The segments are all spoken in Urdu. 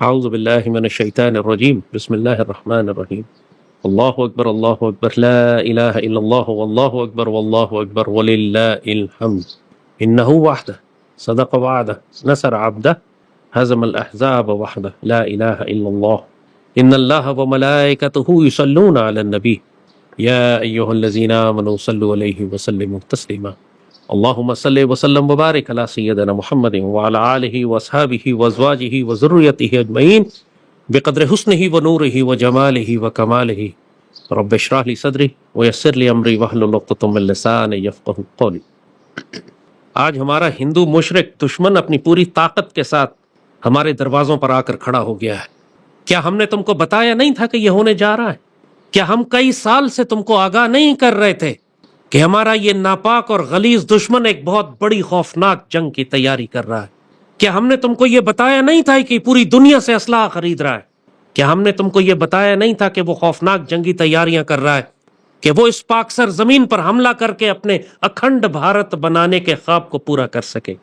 اعوذ باللہ من الشیطان الرجیم بسم اللہ الرحمن الرحیم اللہ اکبر لا الہ الا اللہ واللہ اکبر وللہ الحمد انہ وحدہ صدق وعدہ نصر عبدہ ہزم الاحزاب وحدہ لا الہ الا اللہ ان اللہ وملائکتہ یصلون علی النبی یا ایہا الذین آمنوا صلوا علیہ وسلموا تسلیما اللہم صلی وسلم وبارک علی سیدنا محمد وعلی آلہ واصحابہ وازواجہ وذریتہ اجمعین بقدر حسنہ ونورہ وجمالہ وکمالہ رب اشرح لی صدری ویسر لی امری واحلل عقدۃ من لسانی یفقہوا قولی۔ آج ہمارا ہندو مشرک دشمن اپنی پوری طاقت کے ساتھ ہمارے دروازوں پر آ کر کھڑا ہو گیا ہے۔ کیا ہم نے تم کو بتایا نہیں تھا کہ یہ ہونے جا رہا ہے؟ کیا ہم کئی سال سے تم کو آگاہ نہیں کر رہے تھے کہ ہمارا یہ ناپاک اور غلیظ دشمن ایک بہت بڑی خوفناک جنگ کی تیاری کر رہا ہے؟ کیا ہم نے تم کو یہ بتایا نہیں تھا کہ پوری دنیا سے اسلحہ خرید رہا ہے؟ کیا ہم نے تم کو یہ بتایا نہیں تھا کہ وہ خوفناک جنگی تیاریاں کر رہا ہے کہ وہ اس پاک سر زمین پر حملہ کر کے اپنے اکھنڈ بھارت بنانے کے خواب کو پورا کر سکے؟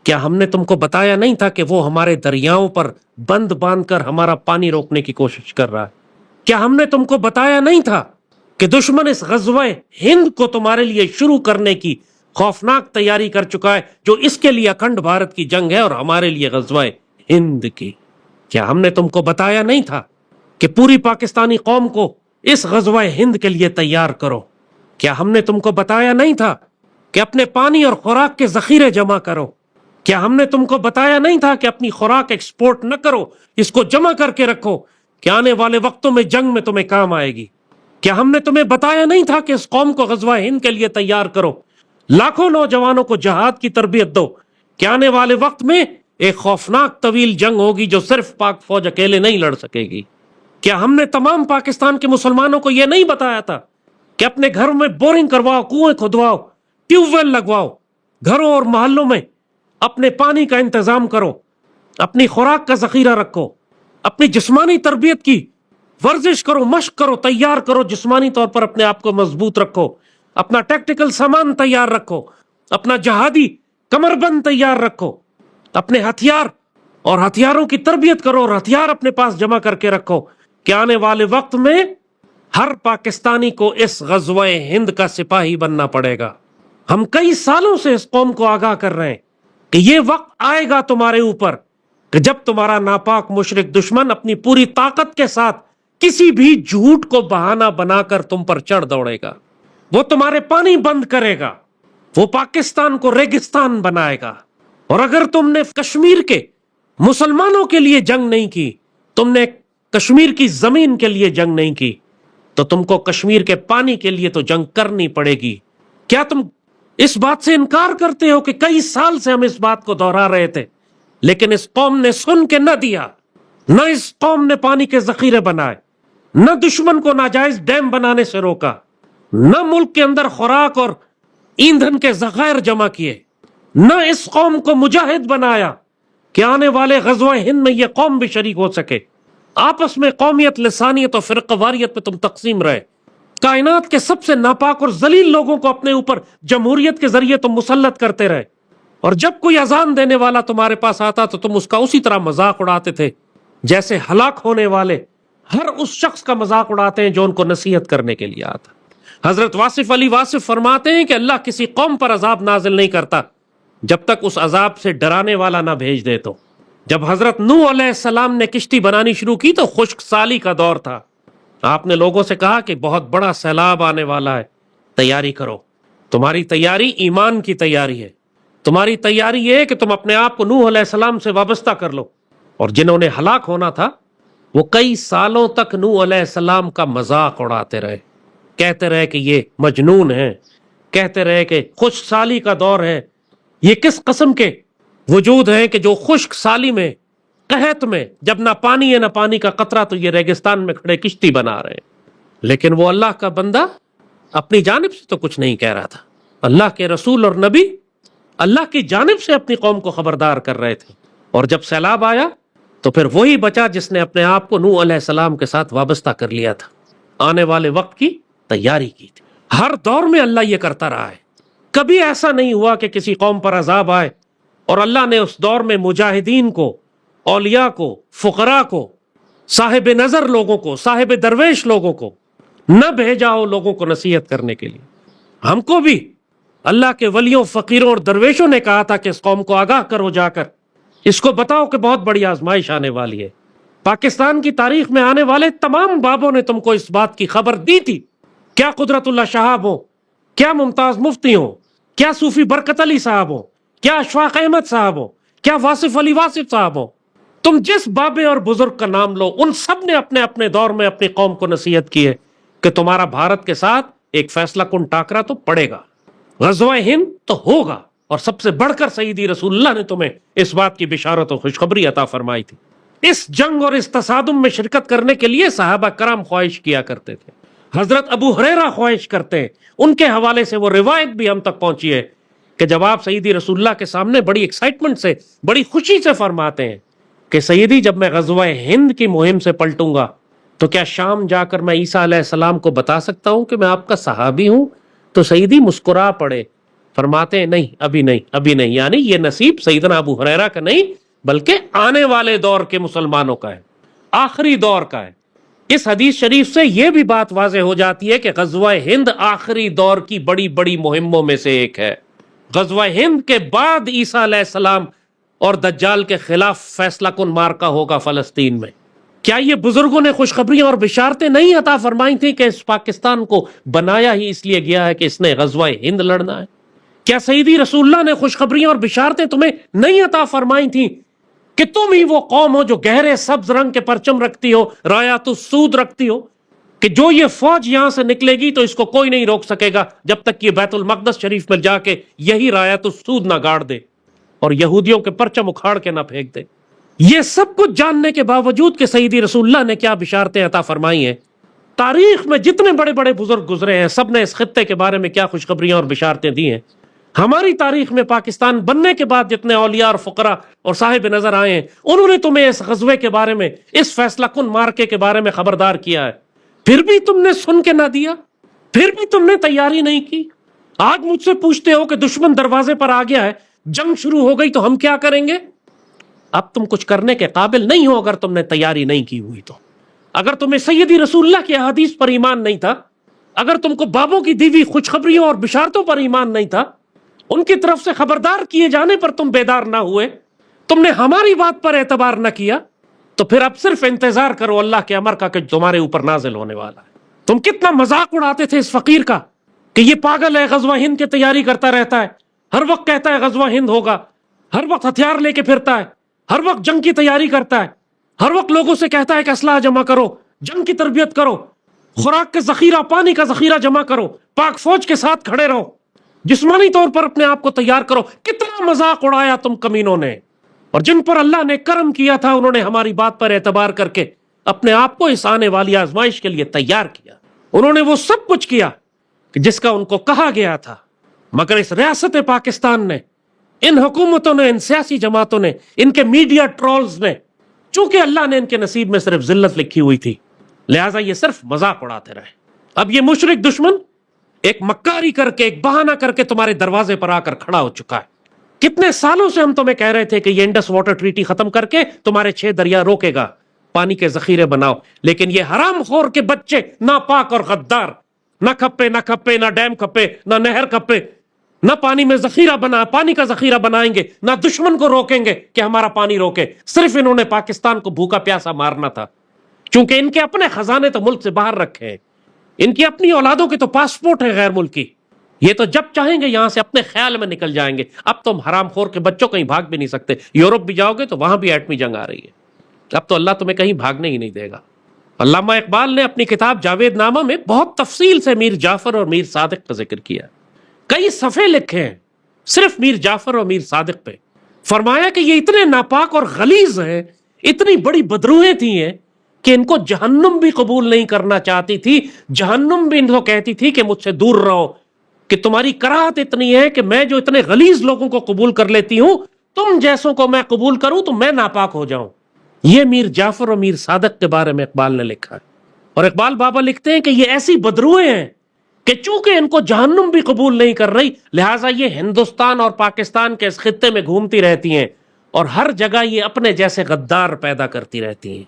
کیا ہم نے تم کو بتایا نہیں تھا کہ وہ ہمارے دریاؤں پر بند باندھ کر ہمارا پانی روکنے کی کوشش کر رہا ہے؟ کیا ہم نے تم کو بتایا نہیں تھا کہ دشمن اس غزوہ ہند کو تمہارے لیے شروع کرنے کی خوفناک تیاری کر چکا ہے، جو اس کے لیے اکھنڈ بھارت کی جنگ ہے اور ہمارے لیے غزوہ ہند کی؟ کیا ہم نے تم کو بتایا نہیں تھا کہ پوری پاکستانی قوم کو اس غزوہ ہند کے لیے تیار کرو؟ کیا ہم نے تم کو بتایا نہیں تھا کہ اپنے پانی اور خوراک کے ذخیرے جمع کرو؟ کیا ہم نے تم کو بتایا نہیں تھا کہ اپنی خوراک ایکسپورٹ نہ کرو، اس کو جمع کر کے رکھو کہ آنے والے وقتوں میں جنگ میں تمہیں کام آئے گی؟ کیا ہم نے تمہیں بتایا نہیں تھا کہ اس قوم کو غزوہ ہند کے لیے تیار کرو، لاکھوں نوجوانوں کو جہاد کی تربیت دو کہ آنے والے وقت میں ایک خوفناک طویل جنگ ہوگی جو صرف پاک فوج اکیلے نہیں لڑ سکے گی؟ کیا ہم نے تمام پاکستان کے مسلمانوں کو یہ نہیں بتایا تھا کہ اپنے گھروں میں بورنگ کرواؤ، کنویں کھدواؤ، ٹیوب ویل لگواؤ، گھروں اور محلوں میں اپنے پانی کا انتظام کرو، اپنی خوراک کا ذخیرہ رکھو، اپنی جسمانی تربیت کی ورزش کرو، مشق کرو، تیار کرو، جسمانی طور پر اپنے آپ کو مضبوط رکھو، اپنا ٹیکٹیکل سامان تیار رکھو، اپنا جہادی کمر بند تیار رکھو، اپنے ہتھیار اور ہتھیاروں کی تربیت کرو اور ہتھیار اپنے پاس جمع کر کے رکھو کہ آنے والے وقت میں ہر پاکستانی کو اس غزوہ ہند کا سپاہی بننا پڑے گا۔ ہم کئی سالوں سے اس قوم کو آگاہ کر رہے ہیں کہ یہ وقت آئے گا تمہارے اوپر کہ جب تمہارا ناپاک مشرک دشمن اپنی پوری طاقت کے ساتھ کسی بھی جھوٹ کو بہانہ بنا کر تم پر چڑھ دوڑے گا، وہ تمہارے پانی بند کرے گا، وہ پاکستان کو ریگستان بنائے گا۔ اور اگر تم نے کشمیر کے مسلمانوں کے لیے جنگ نہیں کی، تم نے کشمیر کی زمین کے لیے جنگ نہیں کی، تو تم کو کشمیر کے پانی کے لیے تو جنگ کرنی پڑے گی۔ کیا تم اس بات سے انکار کرتے ہو کہ کئی سال سے ہم اس بات کو دہرا رہے تھے، لیکن اس قوم نے سن کے نہ دیا؟ نہ اس قوم نے پانی کے ذخیرے بنائے، نہ دشمن کو ناجائز ڈیم بنانے سے روکا، نہ ملک کے اندر خوراک اور ایندھن کے ذخائر جمع کیے، نہ اس قوم کو مجاہد بنایا کہ آنے والے غزوہ ہند میں یہ قوم بھی شریک ہو سکے۔ آپس میں قومیت، لسانیت اور فرقہ واریت پہ تم تقسیم رہے، کائنات کے سب سے ناپاک اور ذلیل لوگوں کو اپنے اوپر جمہوریت کے ذریعے تم مسلط کرتے رہے، اور جب کوئی اذان دینے والا تمہارے پاس آتا تو تم اس کا اسی طرح مذاق اڑاتے تھے جیسے ہلاک ہونے والے ہر اس شخص کا مذاق اڑاتے ہیں جو ان کو نصیحت کرنے کے لیے آتا۔ حضرت واصف علی واصف فرماتے ہیں کہ اللہ کسی قوم پر عذاب نازل نہیں کرتا جب تک اس عذاب سے ڈرانے والا نہ بھیج دے۔ تو جب حضرت نوح علیہ السلام نے کشتی بنانی شروع کی تو خشک سالی کا دور تھا۔ آپ نے لوگوں سے کہا کہ بہت بڑا سیلاب آنے والا ہے، تیاری کرو۔ تمہاری تیاری ایمان کی تیاری ہے، تمہاری تیاری یہ ہے کہ تم اپنے آپ کو نوح علیہ السلام سے وابستہ کر لو۔ اور جنہوں نے ہلاک ہونا تھا وہ کئی سالوں تک نوح علیہ السلام کا مذاق اڑاتے رہے، کہتے رہے کہ یہ مجنون ہیں، کہتے رہے کہ خشک سالی کا دور ہے، یہ کس قسم کے وجود ہیں کہ جو خشک سالی میں، قحط میں، جب نہ پانی ہے نہ پانی کا قطرہ، تو یہ ریگستان میں کھڑے کشتی بنا رہے ہیں۔ لیکن وہ اللہ کا بندہ اپنی جانب سے تو کچھ نہیں کہہ رہا تھا، اللہ کے رسول اور نبی اللہ کی جانب سے اپنی قوم کو خبردار کر رہے تھے۔ اور جب سیلاب آیا تو پھر وہی بچا جس نے اپنے آپ کو نوح علیہ السلام کے ساتھ وابستہ کر لیا تھا، آنے والے وقت کی تیاری کی تھی۔ ہر دور میں اللہ یہ کرتا رہا ہے، کبھی ایسا نہیں ہوا کہ کسی قوم پر عذاب آئے اور اللہ نے اس دور میں مجاہدین کو اولیاء کو، فقراء کو، صاحب نظر لوگوں کو، صاحب درویش لوگوں کو نہ بھیجا ہو لوگوں کو نصیحت کرنے کے لیے؟ ہم کو بھی اللہ کے ولیوں، فقیروں اور درویشوں نے کہا تھا کہ اس قوم کو آگاہ کرو، جا کر اس کو بتاؤ کہ بہت بڑی آزمائش آنے والی ہے۔ پاکستان کی تاریخ میں آنے والے تمام بابوں نے تم کو اس بات کی خبر دی تھی، کیا قدرت اللہ شہاب ہو، کیا ممتاز مفتی ہو، کیا صوفی برکت علی صاحب ہو، کیا اشفاق احمد صاحب ہو، کیا واصف علی واصف صاحب ہو، تم جس بابے اور بزرگ کا نام لو، ان سب نے اپنے اپنے دور میں اپنی قوم کو نصیحت کی ہے کہ تمہارا بھارت کے ساتھ ایک فیصلہ کن ٹاکرا تو پڑے گا، غزوہ ہند تو ہوگا، اور سب سے بڑھ کر سیدی رسول اللہ نے تمہیں اس بات کی بشارت و خوشخبری عطا فرمائی تھی۔ اس جنگ اور اس تصادم میں شرکت کرنے کے لیے صحابہ کرام خواہش کیا کرتے تھے، حضرت ابو ہریرہ خواہش کرتے ہیں، ان کے حوالے سے وہ روایت بھی ہم تک پہنچی ہے کہ جب آپ سیدی رسول اللہ کے سامنے بڑی ایکسائٹمنٹ سے، بڑی خوشی سے فرماتے ہیں کہ سیدی جب میں غزوہ ہند کی مہم سے پلٹوں گا تو کیا شام جا کر میں عیسیٰ علیہ السلام کو بتا سکتا ہوں کہ میں آپ کا صحابی ہوں؟ تو سیدی مسکرا پڑے، فرماتے ہیں نہیں، ابھی نہیں، ابھی نہیں، یعنی یہ نصیب سیدنا ابو ہریرہ کا نہیں بلکہ آنے والے دور کے مسلمانوں کا ہے، آخری دور کا ہے۔ اس حدیث شریف سے یہ بھی بات واضح ہو جاتی ہے کہ غزوہ ہند آخری دور کی بڑی بڑی مہموں میں سے ایک ہے۔ غزوہ ہند کے بعد عیسیٰ علیہ السلام اور دجال کے خلاف فیصلہ کن مارکا ہوگا فلسطین میں۔ کیا یہ بزرگوں نے خوشخبریاں اور بشارتیں نہیں عطا فرمائی تھیں کہ اس پاکستان کو بنایا ہی اس لیے گیا ہے کہ اس نے غزوہ ہند لڑنا ہے؟ کیا سیدی رسول اللہ نے خوشخبریاں اور بشارتیں تمہیں نہیں عطا فرمائی تھیں کہ تم ہی وہ قوم ہو جو گہرے سبز رنگ کے پرچم رکھتی ہو، رایات السود رکھتی ہو، کہ جو یہ فوج یہاں سے نکلے گی تو اس کو کوئی نہیں روک سکے گا جب تک کہ بیت المقدس شریف میں جا کے یہی رایات السود نہ گاڑ دے اور یہودیوں کے پرچم اکھاڑ کے نہ پھینک دے؟ یہ سب کچھ جاننے کے باوجود کہ سیدی رسول اللہ نے کیا بشارتیں عطا فرمائی ہیں، تاریخ میں جتنے بڑے بڑے بزرگ گزرے ہیں سب نے اس خطے کے بارے میں کیا خوشخبریاں اور بشارتیں دی ہیں۔ ہماری تاریخ میں پاکستان بننے کے بعد جتنے اولیاء اور فقراء اور صاحب نظر آئے ہیں انہوں نے تمہیں اس غزوے کے بارے میں، اس فیصلہ کن مارکے کے بارے میں خبردار کیا ہے، پھر بھی تم نے سن کے نہ دیا، پھر بھی تم نے تیاری نہیں کی۔ آج مجھ سے پوچھتے ہو کہ دشمن دروازے پر آ گیا ہے، جنگ شروع ہو گئی تو ہم کیا کریں گے؟ اب تم کچھ کرنے کے قابل نہیں ہو اگر تم نے تیاری نہیں کی ہوئی تو۔ اگر تمہیں سیدی رسول اللہ کی احادیث پر ایمان نہیں تھا، اگر تم کو بابوں کی دی ہوئی خوشخبریوں اور بشارتوں پر ایمان نہیں تھا، ان کی طرف سے خبردار کیے جانے پر تم بیدار نہ ہوئے، تم نے ہماری بات پر اعتبار نہ کیا، تو پھر اب صرف انتظار کرو اللہ کے امر کا کہ تمہارے اوپر نازل ہونے والا ہے۔ تم کتنا مذاق اڑاتے تھے اس فقیر کا کہ یہ پاگل ہے، غزوہ ہند کی تیاری کرتا رہتا ہے، ہر وقت کہتا ہے غزوہ ہند ہوگا، ہر وقت ہتھیار لے کے پھرتا ہے، ہر وقت جنگ کی تیاری کرتا ہے، ہر وقت لوگوں سے کہتا ہے کہ اسلحہ جمع کرو، جنگ کی تربیت کرو، خوراک کا ذخیرہ، پانی کا ذخیرہ جمع کرو، پاک فوج کے ساتھ کھڑے رہو، جسمانی طور پر اپنے آپ کو تیار کرو۔ کتنا مذاق اڑایا تم کمینوں نے، اور جن پر اللہ نے کرم کیا تھا انہوں نے ہماری بات پر اعتبار کر کے اپنے آپ کو اس آنے والی آزمائش کے لیے تیار کیا۔ انہوں نے وہ سب کچھ کیا کہ جس کا ان کو کہا گیا تھا، مگر اس ریاست پاکستان نے، ان حکومتوں نے، ان سیاسی جماعتوں نے، ان کے میڈیا ٹرولز نے، چونکہ اللہ نے ان کے نصیب میں صرف ذلت لکھی ہوئی تھی لہٰذا یہ صرف مذاق اڑاتے رہے۔ اب یہ مشرک دشمن ایک مکاری کر کے، ایک بہانہ کر کے تمہارے دروازے پر آ کر کھڑا ہو چکا ہے۔ کتنے سالوں سے ہم تمہیں کہہ رہے تھے کہ یہ انڈس واٹر ٹریٹی ختم کر کے تمہارے 6 دریا روکے گا، پانی کے ذخیرے بناؤ، لیکن یہ حرام خور کے بچے ناپاک اور غدار، نہ کھپے نہ ڈیم کھپے نہ نہر کھپے، نہ پانی میں ذخیرہ پانی کا ذخیرہ بنائیں گے، نہ دشمن کو روکیں گے کہ ہمارا پانی روکے۔ صرف انہوں نے پاکستان کو بھوکا پیاسا مارنا تھا، چونکہ ان کے اپنے خزانے تو ملک سے باہر رکھے ہیں، ان کی اپنی اولادوں کے تو پاسپورٹ ہے غیر ملکی، یہ تو جب چاہیں گے یہاں سے اپنے خیال میں نکل جائیں گے۔ اب تم حرام خور کے بچوں کہیں بھاگ بھی نہیں سکتے، یورپ بھی جاؤ گے تو وہاں بھی ایٹمی جنگ آ رہی ہے، اب تو اللہ تمہیں کہیں بھاگنے ہی نہیں دے گا۔ علامہ اقبال نے اپنی کتاب جاوید نامہ میں بہت تفصیل سے میر جعفر اور میر صادق کا ذکر کیا، کئی صفحے لکھے ہیں صرف میر جعفر اور میر صادق پہ۔ فرمایا کہ یہ اتنے ناپاک اور غلیظ ہیں، اتنی بڑی بدروہیں تھی ہیں کہ ان کو جہنم بھی قبول نہیں کرنا چاہتی تھی، جہنم بھی ان کو کہتی تھی کہ مجھ سے دور رہو، کہ تمہاری کراہت اتنی ہے کہ میں جو اتنے غلیظ لوگوں کو قبول کر لیتی ہوں، تم جیسوں کو میں قبول کروں تو میں ناپاک ہو جاؤں۔ یہ میر جعفر اور میر صادق کے بارے میں اقبال نے لکھا ہے، اور اقبال بابا لکھتے ہیں کہ یہ ایسی بدروہیں ہیں کہ چونکہ ان کو جہنم بھی قبول نہیں کر رہی لہٰذا یہ ہندوستان اور پاکستان کے اس خطے میں گھومتی رہتی ہیں اور ہر جگہ یہ اپنے جیسے غدار پیدا کرتی رہتی ہیں.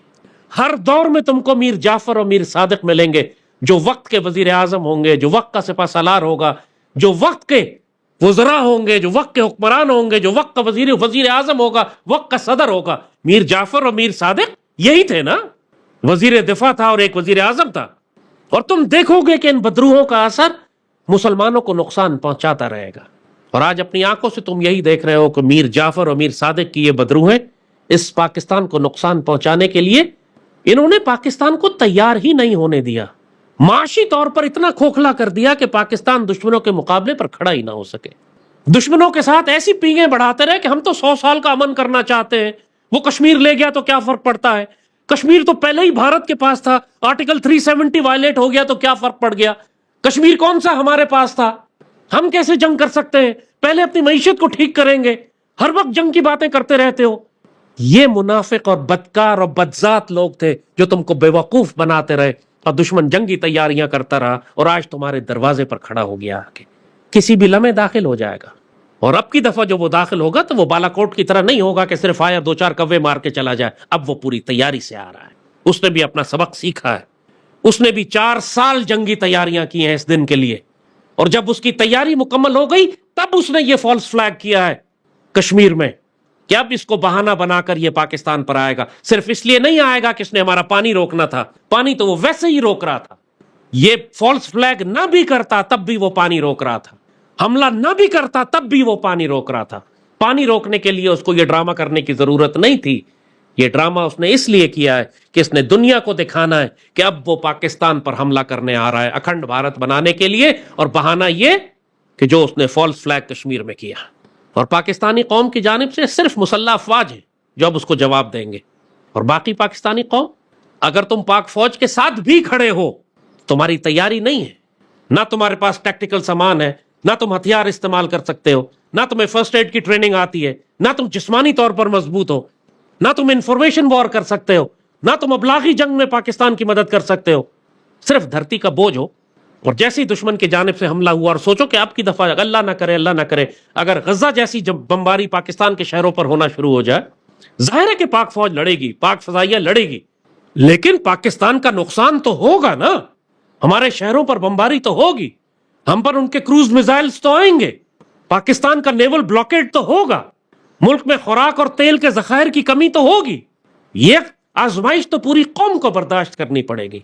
ہر دور میں تم کو میر جعفر اور میر صادق ملیں گے جو وقت کے وزیر اعظم ہوں گے، جو وقت کا سپہ سالار ہوگا، جو وقت کے وزراء ہوں گے، جو وقت کے حکمران ہوں گے، جو وقت کا وزیر اعظم ہوگا، وقت کا صدر ہوگا. میر جعفر اور میر صادق یہی تھے نا، وزیر دفاع تھا اور ایک وزیر اعظم تھا. اور تم دیکھو گے کہ ان بدروہوں کا اثر مسلمانوں کو نقصان پہنچاتا رہے گا. اور آج اپنی آنکھوں سے تم یہی دیکھ رہے ہو کہ میر جعفر اور میر صادق کی یہ بدروہیں اس پاکستان کو نقصان پہنچانے کے لیے انہوں نے پاکستان کو تیار ہی نہیں ہونے دیا. معاشی طور پر اتنا کھوکھلا کر دیا کہ پاکستان دشمنوں کے مقابلے پر کھڑا ہی نہ ہو سکے. دشمنوں کے ساتھ ایسی پینگیں بڑھاتے رہے کہ ہم تو 100 سال کا امن کرنا چاہتے ہیں، وہ کشمیر لے گیا تو کیا فرق پڑتا ہے، کشمیر تو پہلے ہی بھارت کے پاس تھا، آرٹیکل 370 وائلیٹ ہو گیا تو کیا فرق پڑ گیا، کشمیر کون سا ہمارے پاس تھا، ہم کیسے جنگ کر سکتے ہیں، پہلے اپنی معیشت کو ٹھیک کریں گے، ہر وقت جنگ کی باتیں کرتے رہتے ہو. یہ منافق اور بدکار اور بدذات لوگ تھے جو تم کو بے وقوف بناتے رہے اور دشمن جنگی تیاریاں کرتا رہا اور آج تمہارے دروازے پر کھڑا ہو گیا کہ کسی بھی لمحے داخل ہو جائے گا. اور اب کی دفعہ جو وہ داخل ہوگا تو وہ بالا کوٹ کی طرح نہیں ہوگا کہ صرف آیا 2-4 کوے مار کے چلا جائے. اب وہ پوری تیاری سے آ رہا ہے، اس نے بھی اپنا سبق سیکھا ہے، اس نے بھی 4 سال جنگی تیاریاں کی ہیں اس دن کے لیے. اور جب اس کی تیاری مکمل ہو گئی تب اس نے یہ فالس فلیگ کیا ہے کشمیر میں کہ اب اس کو بہانہ بنا کر یہ پاکستان پر آئے گا. صرف اس لیے نہیں آئے گا کہ اس نے ہمارا پانی روکنا تھا، پانی تو وہ ویسے ہی روک رہا تھا. یہ فالس فلیگ نہ بھی کرتا تب بھی وہ پانی روک رہا تھا، حملہ نہ بھی کرتا تب بھی وہ پانی روک رہا تھا. پانی روکنے کے لیے اس کو یہ ڈرامہ کرنے کی ضرورت نہیں تھی. یہ ڈرامہ اس نے اس لیے کیا ہے کہ اس نے دنیا کو دکھانا ہے کہ اب وہ پاکستان پر حملہ کرنے آ رہا ہے اکھنڈ بھارت بنانے کے لیے. اور بہانہ یہ کہ جو اس نے فالس فلیگ کشمیر میں کیا، اور پاکستانی قوم کی جانب سے صرف مسلح افواج ہیں جو اب اس کو جواب دیں گے. اور باقی پاکستانی قوم، اگر تم پاک فوج کے ساتھ بھی کھڑے ہو، تمہاری تیاری نہیں ہے، نہ تمہارے پاس ٹیکٹیکل سامان ہے، نہ تم ہتھیار استعمال کر سکتے ہو، نہ تمہیں فرسٹ ایڈ کی ٹریننگ آتی ہے، نہ تم جسمانی طور پر مضبوط ہو، نہ تم انفارمیشن وار کر سکتے ہو، نہ تم ابلاغی جنگ میں پاکستان کی مدد کر سکتے ہو، صرف دھرتی کا بوجھ ہو. اور جیسے ہی دشمن کی جانب سے حملہ ہوا، اور سوچو کہ اب کی دفعہ اللہ نہ کرے اللہ نہ کرے اگر غزہ جیسی جب بمباری پاکستان کے شہروں پر ہونا شروع ہو جائے، ظاہر ہے کہ پاک فوج لڑے گی، پاک فضائیہ لڑے گی، لیکن پاکستان کا نقصان تو ہوگا نا. ہمارے شہروں پر بمباری تو ہوگی، ہم پر ان کے کروز میزائلز تو آئیں گے، پاکستان کا نیول بلاکیڈ تو ہوگا، ملک میں خوراک اور تیل کے ذخائر کی کمی تو ہوگی. یہ آزمائش تو پوری قوم کو برداشت کرنی پڑے گی.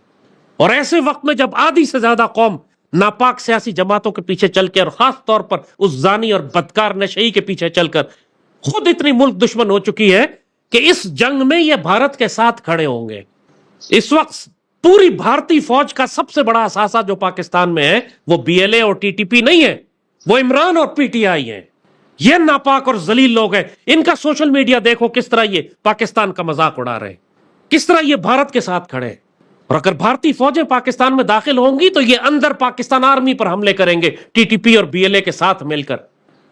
اور ایسے وقت میں جب آدھی سے زیادہ قوم ناپاک سیاسی جماعتوں کے پیچھے چل کے، اور خاص طور پر اس زانی اور بدکار نشئی کے پیچھے چل کر خود اتنی ملک دشمن ہو چکی ہے کہ اس جنگ میں یہ بھارت کے ساتھ کھڑے ہوں گے. اس وقت پوری بھارتی فوج کا سب سے بڑا اثاثہ جو پاکستان میں ہے وہ بی ایل اے اور ٹی ٹی پی نہیں ہے، وہ عمران اور پی ٹی آئی ہیں. یہ ناپاک اور ذلیل لوگ ہیں. ان کا سوشل میڈیا دیکھو کس طرح یہ پاکستان کا مذاق اڑا رہے ہیں، کس طرح یہ بھارت کے ساتھ کھڑے ہیں. اور اگر بھارتی فوجیں پاکستان میں داخل ہوں گی تو یہ اندر پاکستان آرمی پر حملے کریں گے، ٹی ٹی پی اور بی ایل اے کے ساتھ مل کر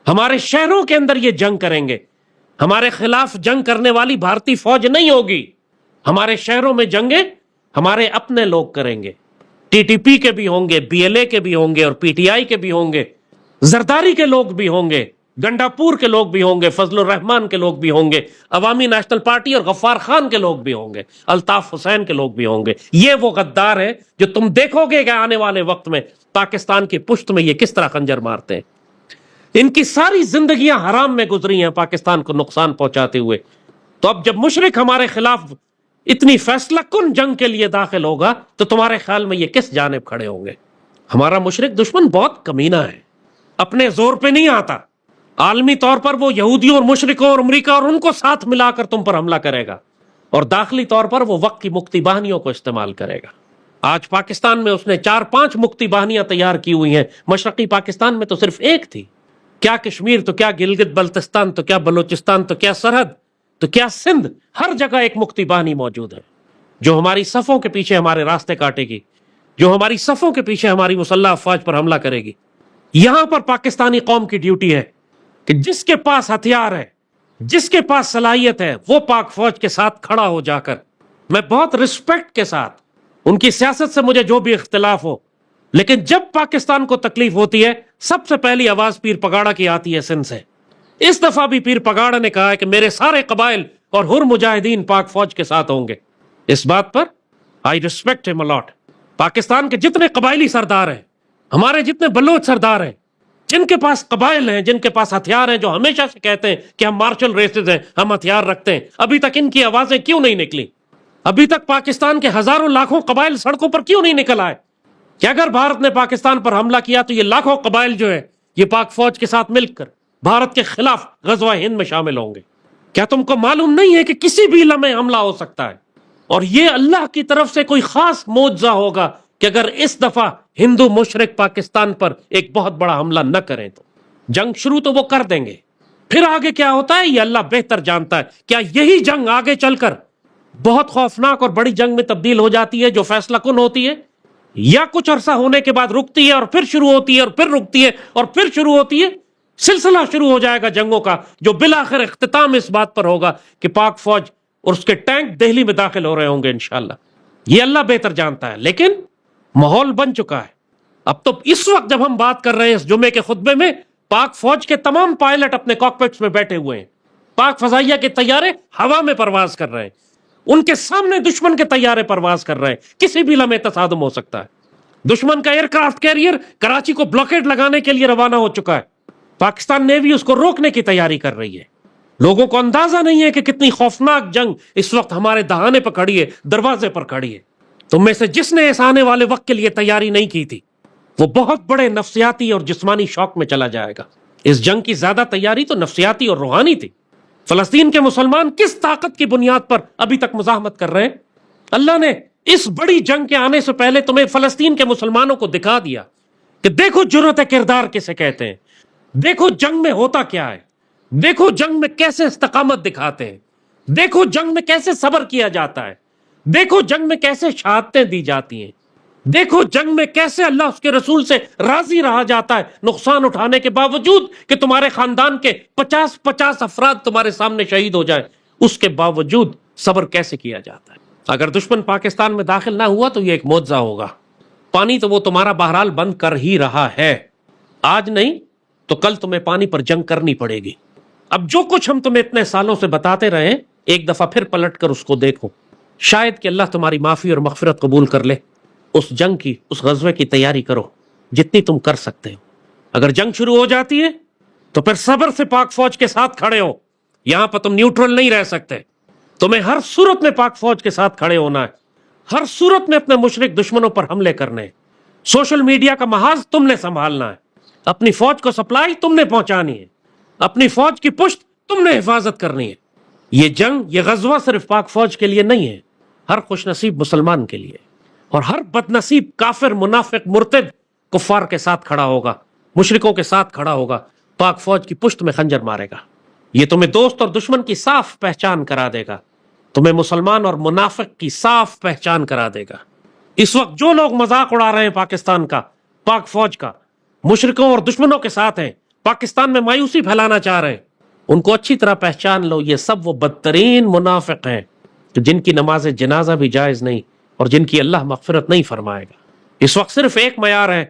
ہمارے شہروں کے اندر یہ جنگ کریں گے. ہمارے خلاف جنگ کرنے والی بھارتی فوج نہیں ہوگی، ہمارے شہروں میں جنگیں ہمارے اپنے لوگ کریں گے. ٹی ٹی پی کے بھی ہوں گے، بی ایل اے کے بھی ہوں گے، اور پی ٹی آئی کے بھی ہوں گے، زرداری کے لوگ بھی ہوں گے، گنڈا پور کے لوگ بھی ہوں گے، فضل الرحمان کے لوگ بھی ہوں گے، عوامی نیشنل پارٹی اور غفار خان کے لوگ بھی ہوں گے، الطاف حسین کے لوگ بھی ہوں گے. یہ وہ غدار ہیں جو تم دیکھو گے کہ آنے والے وقت میں پاکستان کی پشت میں یہ کس طرح خنجر مارتے ہیں. ان کی ساری زندگیاں حرام میں گزری ہیں پاکستان کو نقصان پہنچاتے ہوئے. تو اب جب مشرک ہمارے خلاف اتنی فیصلہ کن جنگ کے لیے داخل ہوگا تو تمہارے خیال میں یہ کس جانب کھڑے ہوں گے؟ ہمارا مشرک دشمن بہت کمینہ ہے، اپنے زور پہ نہیں آتا. عالمی طور پر وہ یہودیوں اور مشرکوں اور امریکہ اور ان کو ساتھ ملا کر تم پر حملہ کرے گا، اور داخلی طور پر وہ وقت کی مکتی باہنیوں کو استعمال کرے گا. آج پاکستان میں اس نے 4-5 مکتی باہنیاں تیار کی ہوئی ہیں. مشرقی پاکستان میں تو صرف ایک تھی. کیا کشمیر تو کیا گلگت بلتستان تو کیا بلوچستان تو کیا سرحد تو کیا سندھ، ہر جگہ ایک مکتی باہنی موجود ہے جو ہماری صفوں کے پیچھے ہمارے راستے کاٹے گی، جو ہماری صفوں کے پیچھے ہماری مسلح افواج پر حملہ کرے گی. یہاں پر پاکستانی قوم کی ڈیوٹی ہے کہ جس کے پاس ہتھیار ہے، جس کے پاس صلاحیت ہے، وہ پاک فوج کے ساتھ کھڑا ہو جا کر. میں بہت رسپیکٹ کے ساتھ، ان کی سیاست سے مجھے جو بھی اختلاف ہو، لیکن جب پاکستان کو تکلیف ہوتی ہے سب سے پہلی آواز پیر پگاڑا کی آتی ہے سندھ سے. اس دفعہ بھی پیر پگاڑا نے کہا ہے کہ میرے سارے قبائل اور حر مجاہدین پاک فوج کے ساتھ ہوں گے. اس بات پر آئی ریسپیکٹ ہم الاٹ. پاکستان کے جتنے قبائلی سردار ہیں، ہمارے جتنے بلوچ سردار ہیں، جن کے پاس قبائل ہیں، جن کے پاس ہتھیار ہیں، جو ہمیشہ سے کہتے ہیں کہ ہم مارشل ریسز ہیں، ہم ہتھیار رکھتے ہیں، ابھی تک ان کی آوازیں کیوں نہیں نکلی؟ ابھی تک پاکستان کے ہزاروں لاکھوں قبائل سڑکوں پر کیوں نہیں نکل آئے کہ اگر بھارت نے پاکستان پر حملہ کیا تو یہ لاکھوں قبائل جو ہے یہ پاک فوج کے ساتھ مل کر بھارت کے خلاف غزوہ ہند میں شامل ہوں گے؟ کیا تم کو معلوم نہیں ہے کہ کسی بھی لمحے حملہ ہو سکتا ہے؟ اور یہ اللہ کی طرف سے کوئی خاص معجزہ ہوگا کہ اگر اس دفعہ ہندو مشرک پاکستان پر ایک بہت بڑا حملہ نہ کریں تو جنگ شروع تو وہ کر دیں گے، پھر آگے کیا ہوتا ہے یہ اللہ بہتر جانتا ہے. کیا یہی جنگ آگے چل کر بہت خوفناک اور بڑی جنگ میں تبدیل ہو جاتی ہے جو فیصلہ کن ہوتی ہے، یا کچھ عرصہ ہونے کے بعد رکتی ہے اور پھر شروع ہوتی ہے اور پھر رکتی ہے اور پھر شروع ہوتی ہے؟ سلسلہ شروع ہو جائے گا جنگوں کا جو بالآخر اختتام اس بات پر ہوگا کہ پاک فوج اور اس کے ٹینک دہلی میں داخل ہو رہے ہوں گے انشاءاللہ. یہ اللہ بہتر جانتا ہے. لیکن ماحول بن چکا ہے. اب تو اس وقت جب ہم بات کر رہے ہیں اس جمعے کے خطبے میں، پاک فوج کے تمام پائلٹ اپنے کاکپٹس میں بیٹھے ہوئے ہیں، پاک فضائیہ کے طیارے ہوا میں پرواز کر رہے ہیں، ان کے سامنے دشمن کے طیارے پرواز کر رہے ہیں. کسی بھی لمحے تصادم ہو سکتا ہے. دشمن کا ایئر کرافٹ کیریئر کراچی کو بلاکیڈ لگانے کے لیے روانہ ہو چکا ہے. پاکستان نیوی اس کو روکنے کی تیاری کر رہی ہے. لوگوں کو اندازہ نہیں ہے کہ کتنی خوفناک جنگ اس وقت ہمارے دہانے پر کھڑی ہے، دروازے پر کھڑی ہے. تم میں سے جس نے اس آنے والے وقت کے لیے تیاری نہیں کی تھی وہ بہت بڑے نفسیاتی اور جسمانی شوق میں چلا جائے گا. اس جنگ کی زیادہ تیاری تو نفسیاتی اور روحانی تھی. فلسطین کے مسلمان کس طاقت کی بنیاد پر ابھی تک مزاحمت کر رہے ہیں؟ اللہ نے اس بڑی جنگ کے آنے سے پہلے تمہیں فلسطین کے مسلمانوں کو دکھا دیا کہ دیکھو جرأت کردار کسے کہتے ہیں، دیکھو جنگ میں ہوتا کیا ہے، دیکھو جنگ میں کیسے استقامت دکھاتے ہیں، دیکھو جنگ میں کیسے صبر کیا جاتا ہے، دیکھو جنگ میں کیسے شہادتیں دی جاتی ہیں، دیکھو جنگ میں کیسے اللہ اس کے رسول سے راضی رہا جاتا ہے نقصان اٹھانے کے باوجود کہ تمہارے خاندان کے 50 افراد تمہارے سامنے شہید ہو جائیں، اس کے باوجود صبر کیسے کیا جاتا ہے. اگر دشمن پاکستان میں داخل نہ ہوا تو یہ ایک معجزہ ہوگا. پانی تو وہ تمہارا بہرحال بند کر ہی رہا ہے، آج نہیں تو کل تمہیں پانی پر جنگ کرنی پڑے گی. اب جو کچھ ہم تمہیں اتنے سالوں سے بتاتے رہے ایک دفعہ پھر پلٹ کر اس کو دیکھو، شاید کہ اللہ تمہاری معافی اور مغفرت قبول کر لے. اس جنگ کی، اس غزوے کی تیاری کرو جتنی تم کر سکتے ہو. اگر جنگ شروع ہو جاتی ہے تو پھر صبر سے پاک فوج کے ساتھ کھڑے ہو. یہاں پر تم نیوٹرل نہیں رہ سکتے، تمہیں ہر صورت میں پاک فوج کے ساتھ کھڑے ہونا ہے، ہر صورت میں اپنے مشرک دشمنوں پر حملے کرنے ہیں. سوشل میڈیا کا محاذ تم نے سنبھالنا ہے، اپنی فوج کو سپلائی تم نے پہنچانی ہے، اپنی فوج کی پشت تم نے حفاظت کرنی ہے. یہ جنگ، یہ غزوہ صرف پاک فوج کے لیے نہیں ہے، ہر خوش نصیب مسلمان کے لیے. اور ہر بد نصیب کافر، منافق، مرتد کفار کے ساتھ کھڑا ہوگا، مشرکوں کے ساتھ کھڑا ہوگا، پاک فوج کی پشت میں خنجر مارے گا. یہ تمہیں دوست اور دشمن کی صاف پہچان کرا دے گا، تمہیں مسلمان اور منافق کی صاف پہچان کرا دے گا. اس وقت جو لوگ مذاق اڑا رہے ہیں پاکستان کا، پاک فوج کا، مشرکوں اور دشمنوں کے ساتھ ہیں، پاکستان میں مایوسی پھیلانا چاہ رہے ہیں، ان کو اچھی طرح پہچان لو. یہ سب وہ بدترین منافق ہیں جن کی نماز جنازہ بھی جائز نہیں اور جن کی اللہ مغفرت نہیں فرمائے گا. اس وقت صرف ایک معیار ہے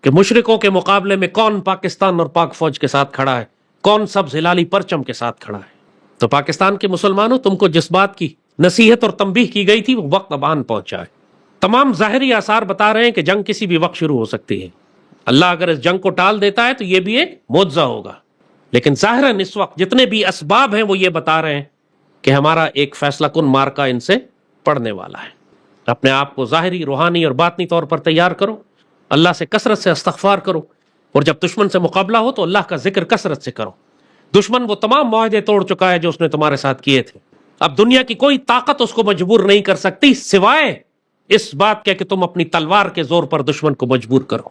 کہ مشرکوں کے مقابلے میں کون پاکستان اور پاک فوج کے ساتھ کھڑا ہے، کون سبز ہلالی پرچم کے ساتھ کھڑا ہے. تو پاکستان کے مسلمانوں، تم کو جس بات کی نصیحت اور تنبیہ کی گئی تھی وہ وقت اب آن پہنچا ہے. تمام ظاہری آثار بتا رہے ہیں کہ جنگ کسی بھی وقت شروع ہو سکتی ہے. اللہ اگر اس جنگ کو ٹال دیتا ہے تو یہ بھی ایک معجزہ ہوگا. لیکن ظاہراً اس وقت جتنے بھی اسباب ہیں وہ یہ بتا رہے ہیں کہ ہمارا ایک فیصلہ کن مارکا ان سے پڑنے والا ہے. اپنے آپ کو ظاہری، روحانی اور باطنی طور پر تیار کرو، اللہ سے کثرت سے استغفار کرو، اور جب دشمن سے مقابلہ ہو تو اللہ کا ذکر کثرت سے کرو. دشمن وہ تمام معاہدے توڑ چکا ہے جو اس نے تمہارے ساتھ کیے تھے. اب دنیا کی کوئی طاقت اس کو مجبور نہیں کر سکتی سوائے اس بات کے کہ تم اپنی تلوار کے زور پر دشمن کو مجبور کرو.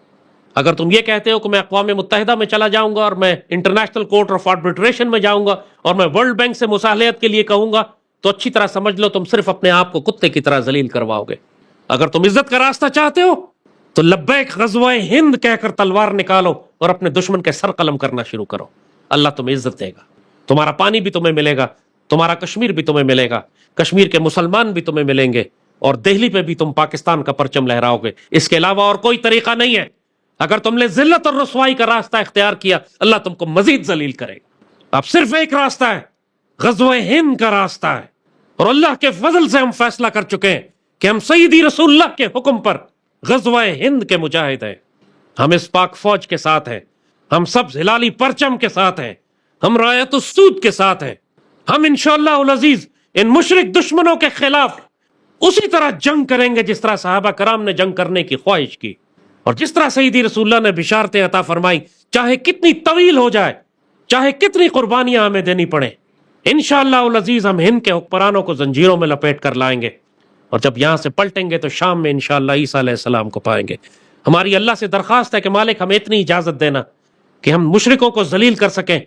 اگر تم یہ کہتے ہو کہ میں اقوام متحدہ میں چلا جاؤں گا اور میں انٹرنیشنل کورٹ آف آربیٹریشن میں جاؤں گا اور میں ورلڈ بینک سے مصالحت کے لیے کہوں گا تو اچھی طرح سمجھ لو تم صرف اپنے آپ کو کتے کی طرح ذلیل کرواؤ گے. اگر تم عزت کا راستہ چاہتے ہو تو لبیک غزوہ ہند کہہ کر تلوار نکالو اور اپنے دشمن کے سر قلم کرنا شروع کرو. اللہ تمہیں عزت دے گا، تمہارا پانی بھی تمہیں ملے گا، تمہارا کشمیر بھی تمہیں ملے گا، کشمیر کے مسلمان بھی تمہیں ملیں گے، اور دہلی پہ بھی تم پاکستان کا پرچم لہراؤ گے. اس کے علاوہ اور کوئی طریقہ نہیں ہے. اگر تم نے ذلت اور رسوائی کا راستہ اختیار کیا، اللہ تم کو مزید ذلیل کرے گا. اب صرف ایک راستہ ہے، غزوہ ہند کا راستہ ہے، اور اللہ کے فضل سے ہم فیصلہ کر چکے ہیں کہ ہم سیدی رسول اللہ کے حکم پر غزوہ ہند کے مجاہد ہیں۔ ہم اس پاک فوج کے ساتھ ہیں، ہم سب ہلالی پرچم کے ساتھ ہیں، ہم رایت السود کے ساتھ ہیں۔ ہم انشاءاللہ العزیز ان مشرک دشمنوں کے خلاف اسی طرح جنگ کریں گے جس طرح صحابہ کرام نے جنگ کرنے کی خواہش کی، اور جس طرح سیدی رسول اللہ نے بشارتیں عطا فرمائی، چاہے کتنی طویل ہو جائے، چاہے کتنی قربانیاں ہمیں دینی پڑیں، انشاءاللہ العزیز ہم ہند کے حکمرانوں کو زنجیروں میں لپیٹ کر لائیں گے، اور جب یہاں سے پلٹیں گے تو شام میں انشاءاللہ عیسیٰ علیہ السلام کو پائیں گے۔ ہماری اللہ سے درخواست ہے کہ مالک ہمیں اتنی اجازت دینا کہ ہم مشرکوں کو ذلیل کر سکیں،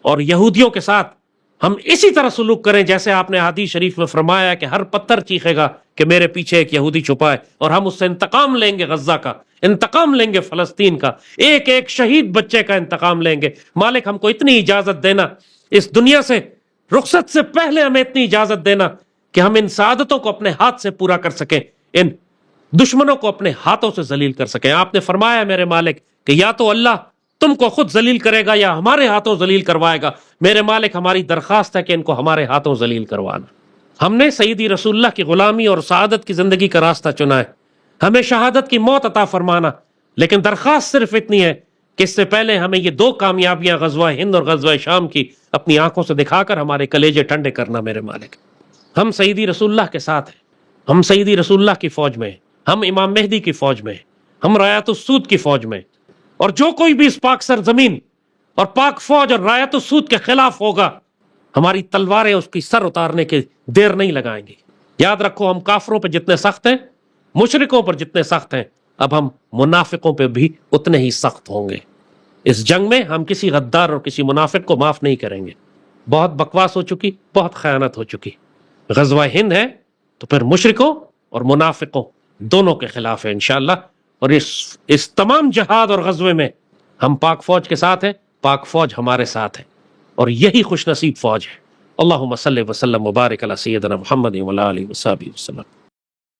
اور یہودیوں کے ساتھ ہم اسی طرح سلوک کریں جیسے آپ نے حدیث شریف میں فرمایا کہ ہر پتھر چیخے گا کہ میرے پیچھے ایک یہودی چھپا ہے، اور ہم اس سے انتقام لیں گے، غزہ کا انتقام لیں گے، فلسطین کا ایک ایک شہید بچے کا انتقام لیں گے۔ مالک ہم کو اتنی اجازت دینا، اس دنیا سے رخصت سے پہلے ہمیں اتنی اجازت دینا کہ ہم ان سعادتوں کو اپنے ہاتھ سے پورا کر سکیں، ان دشمنوں کو اپنے ہاتھوں سے ذلیل کر سکیں۔ آپ نے فرمایا میرے مالک کہ یا تو اللہ تم کو خود ذلیل کرے گا یا ہمارے ہاتھوں ذلیل کروائے گا۔ میرے مالک ہماری درخواست ہے کہ ان کو ہمارے ہاتھوں ذلیل کروانا۔ ہم نے سیدی رسول اللہ کی غلامی اور سعادت کی زندگی کا راستہ چنا ہے، ہمیں شہادت کی موت عطا فرمانا، لیکن درخواست صرف اتنی ہے کہ اس سے پہلے ہمیں یہ دو کامیابیاں غزوہ ہند اور غزوہ شام کی اپنی آنکھوں سے دکھا کر ہمارے کلیجے ٹھنڈے کرنا۔ میرے مالک ہم سیدی رسول اللہ کے ساتھ ہیں، ہم سیدی رسول اللہ کی فوج میں ہیں، ہم امام مہدی کی فوج میں ہیں، ہم رایت السود کی فوج میں ہیں، اور جو کوئی بھی اس پاک سرزمین اور پاک فوج اور رایت السود کے خلاف ہوگا، ہماری تلواریں اس کی سر اتارنے کی دیر نہیں لگائیں گی۔ یاد رکھو ہم کافروں پہ جتنے سخت ہیں، مشرکوں پر جتنے سخت ہیں، اب ہم منافقوں پہ بھی اتنے ہی سخت ہوں گے۔ اس جنگ میں ہم کسی غدار اور کسی منافق کو معاف نہیں کریں گے۔ بہت بکواس ہو چکی، بہت خیانت ہو چکی۔ غزوہ ہند ہے تو پھر مشرکوں اور منافقوں دونوں کے خلاف ہے انشاءاللہ، اور اس تمام جہاد اور غزوے میں ہم پاک فوج کے ساتھ ہیں، پاک فوج ہمارے ساتھ ہے، اور یہی خوش نصیب فوج ہے۔ اللہم صلی وسلم مبارک علی سیدنا محمد وعلی آلہ وصحبہ وسلم۔